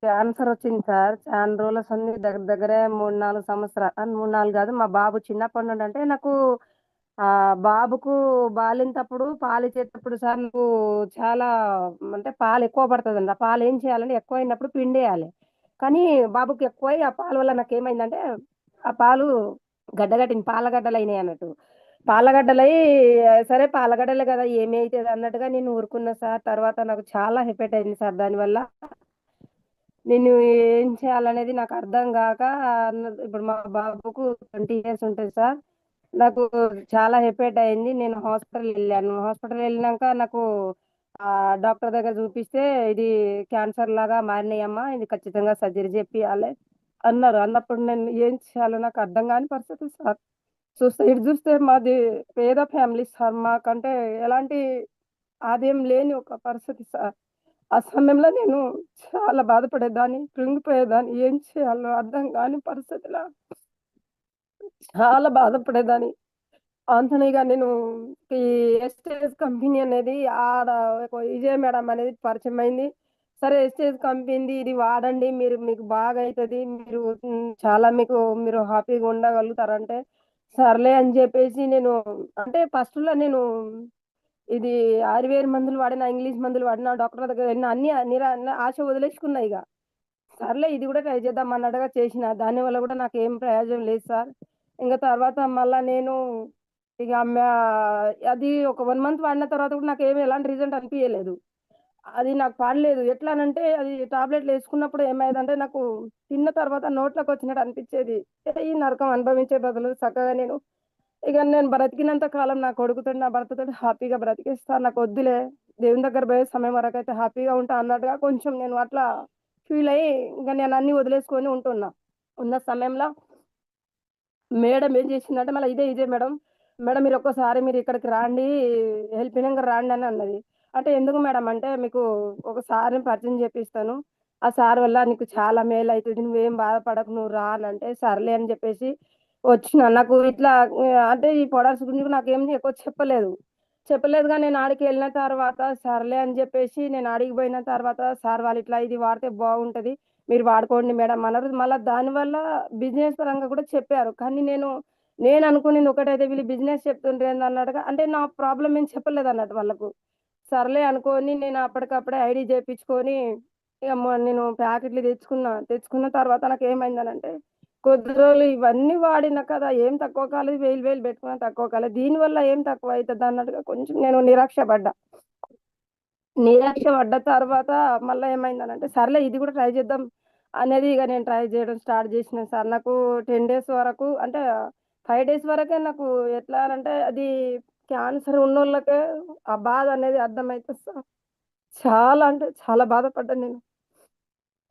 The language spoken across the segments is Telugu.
క్యాన్సర్ వచ్చింది సార్. చాలా రోజుల సంది దగ్గర దగ్గరే 3, 4 సంవత్సరాలు 3, 4 కాదు. మా బాబు చిన్నప్పటి నుండి అంటే నాకు బాబుకు బాలింతప్పుడు పాలిచ్చేటప్పుడు సార్ నాకు చాలా అంటే పాలు ఎక్కువ పడతదండి. ఆ పాలు ఏం చేయాలంటే ఎక్కువైనప్పుడు పిండేయాలి. కానీ బాబుకి ఎక్కువై ఆ పాల వల్ల నాకేమైందంటే ఆ పాలు గడ్డగట్టింది. పాలగడ్డలయినాయి అన్నట్టు. పాలగడ్డలై సరే పాలగడ్డలే కదా ఏమైతది అన్నట్టుగా నేను ఊరుకున్నా సార్. తర్వాత నాకు చాలా ఎఫెక్ట్ అయింది సార్ దానివల్ల. నేను ఏం చేయాలనేది నాకు అర్థం గాక ఇప్పుడు మా బాబుకు 20 ఇయర్స్ ఉంటది సార్. నాకు చాలా ఎఫెక్ట్ అయింది. నేను హాస్పిటల్ ఎళ్ళాను. హాస్పిటల్ ఎళ్ళినంక నాకు డాక్టర్ దగ్గర చూపిస్తే, "ఇది క్యాన్సర్ లాగా మారినాయమ్మా. ఇది ఖచ్చితంగా సర్జరీ జేపియాలె" అన్నారు. అన్నప్పుడు నేను ఏం చేయాలో నాకు అర్థం గాని పరిస్థితి సార్. ఇటు చూస్తే మాది పేద ఫ్యామిలీ సార్. మాకంటే ఎలాంటి ఆదాయం లేని ఒక పరిస్థితి సార్. ఆ సమయంలో నేను చాలా బాధపడేదాన్ని, కృంగిపోయేదాన్ని. ఏం చేయాలో అర్థం గాని పరిస్థితిలో చాలా బాధపడేదాన్ని. అంతనిగా నేను ఈ ఎస్టేజ్ కంపెనీ అనేది ఆడ ఒక విజయ మేడం అనేది పరిచయమైంది. సరే ఎస్టేజ్ కంపెనీది ఇది వాడండి. మీకు బాగయితది. చాలా మీరు హ్యాపీగా ఉండగలుగుతారంటే, సర్లే అని జెప్పేసి నేను అంటే ఫస్ట్‌లో నేను ఇది ఆయుర్వేద మందులు వాడినా, ఇంగ్లీష్ మందులు వాడినా, డాక్టర్ దగ్గర వెళ్ళినా అన్నీ ఆశ వదిలేసుకున్నా ఇగ. సర్లే ఇది గూడా ట్రై చేద్దాం అన్నట్టుగా చేసిన. దానివల్ల గూడా నాకేం ప్రయోజనం లేదు సార్. ఇంక తర్వాత మళ్ళా నేను ఇగ అది ఒక 1 మంత్ వాడిన తర్వాత కూడా నాకేమి ఎలాంటి రిజల్ట్ అనిపియలేదు. అది నాకు పడలేదు. ఎట్లానంటే అది టాబ్లెట్‌లేసుకున్నప్పుడు ఏమయ్యేదంటే నాకు తిన్న తర్వాత నోట్లోకొచ్చినట్టు అనిపిచ్చేది. ఈ నరకం అనుభవించే బదులు చక్కగా నేను బ్రతికినంత కాలం నా కొడుకుతోటి, నా భర్తతోటి హ్యాపీగా బ్రతికిస్తా. నాకొద్దులే దేవుని దగ్గర పోయే సమయం వరకైతే హ్యాపీగా ఉంటా అన్నట్టుగా కొంచెం నేను అట్లా ఫీలయ్యి ఇంక నేనన్నీ వదిలేసుకొని ఉంటున్నా. ఉన్న సమయంలో మేడం ఏం చేసిందంటే మళ్ళా ఇదే మేడం. మేడం మీరొక్కసారి మీరిక్కడికి రాండి. హెల్ప్ రాండి అని అన్నది. అంటే ఎందుకు మేడం అంటే, మీకు ఒక సార్‌ని పరిచయం చేపిస్తాను. ఆ సార్ వల్ల నీకు చాలా మేలయితది. నువ్వేం బాధపడకు నువ్వు రా అనంటే, సర్లే అని చెప్పేసి వచ్చిన. నాకు ఇట్లా అంటే ఈ ప్రొడక్ట్స్ గురించి నాకేం ఎక్కువ చెప్పలేదు. చెప్పలేదుగా నేను ఆడికెళ్ళిన తర్వాత సర్లే అని జెప్పేసి నేను ఆడికి పోయిన తర్వాత సార్ వాళ్ళు ఇట్లా ఇది వాడితే బాగుంటది. మీరు వాడుకోండి మేడం అన్నారు. మళ్ళా దానివల్ల బిజినెస్ పరంగా కూడా చెప్పారు. కానీ నేననుకునింది ఒకటైతే వీళ్ళు బిజినెస్ చెప్తుండ్రేందన్నట్టుగా అంటే నా ప్రాబ్లమ్ ఏం చెప్పలేదన్నట్టు వాళ్ళకు. సర్లే అనుకోని నేను అప్పటికప్పుడే ఐడీ చేపించుకొని ఇగ నేను ప్యాకెట్లు తెచ్చుకున్నా. తెచ్చుకున్న తర్వాత నాకేమైందనంటే కొద్ది రోజులు ఇవన్నీ వాడినా కదా! ఏం తక్కువ కాలేదు. వేలు పెట్టుకున్నా తక్కువ కాలేదు. దీనివల్ల ఏం తక్కువయితదన్నట్టుగా కొంచెం నేను నిరాక్ష పడ్డా. నిరాక్ష పడ్డ తర్వాత మళ్ళా ఏమైందనంటే, సర్లే ఇది కూడా ట్రై చేద్దాం అనేది ఇగ నేను ట్రై చేయడం స్టార్ట్ చేసిన సార్. నాకు 10 డేస్ వరకు అంటే 5 డేస్ వరకే నాకు ఎట్లా అనంటే అది క్యాన్సర్ ఉన్నోళ్ళకే ఆ బాధ అనేది అర్థమైతది సార్. చాలా అంటే చాలా బాధపడ్డాను నేను.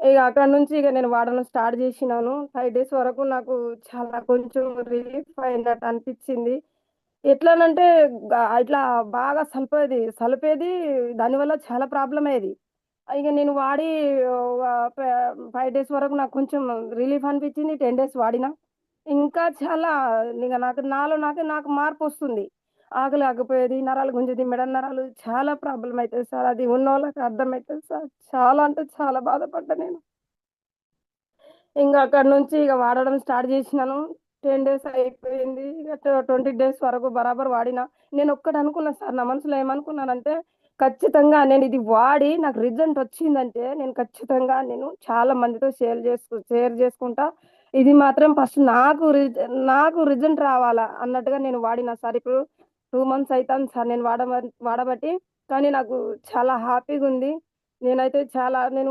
ఇగ అక్కడి నుంచి ఇగ నేను వాడడం స్టార్ట్ జేసినాను. 5 డేస్ వరకు నాకు చాలా కొంచెం రిలీఫ్ అయినట్టు అనిపిచ్చింది. ఎట్లనంటే ఇట్లా బాగా సలిపేది దానివల్ల చాలా ప్రాబ్లమ్ అయ్యేది. ఇగ నేను వాడి ప 5 డేస్ వరకు నాకు కొంచెం రిలీఫ్ అనిపిచ్చింది. 10 డేస్ వాడినా. ఇంకా చాలా ఇగ నాకు మార్పొస్తుంది. ఆకలి ఆగపోయేది, నరాలు గుంజేది, మెడ నరాలు చాలా ప్రాబ్లమ్ అయితది సార్. అది ఉన్నోళ్ళకి అర్థమైతది సార్. చాలా అంటే చాలా బాధపడ్డా నేను. ఇంగ అక్కడి నుంచి ఇగ వాడడం స్టార్ట్ జేసినాను. 10 డేస్ అయిపోయింది. ఇగ 20 డేస్ వరకు బరాబర్ వాడినా. నేనొక్కటి అనుకున్నా సార్. నా మనసులో ఏమనుకున్నానంటే, ఖచ్చితంగా నేనిది వాడి నాకు రిజల్ట్ వచ్చిందంటే, నేను ఖచ్చితంగా చాలా మందితో షేర్ జేసుకుంటా. ఇది మాత్రం ఫస్ట్ నాకు రిజల్ట్ రావాలా అన్నట్టుగా నేను వాడినా సార్. ఇప్పుడు 2 మంత్స్ అయితాంది సార్ నేను వాడబట్టి. కానీ నాకు చాలా హ్యాపీగుంది. నేను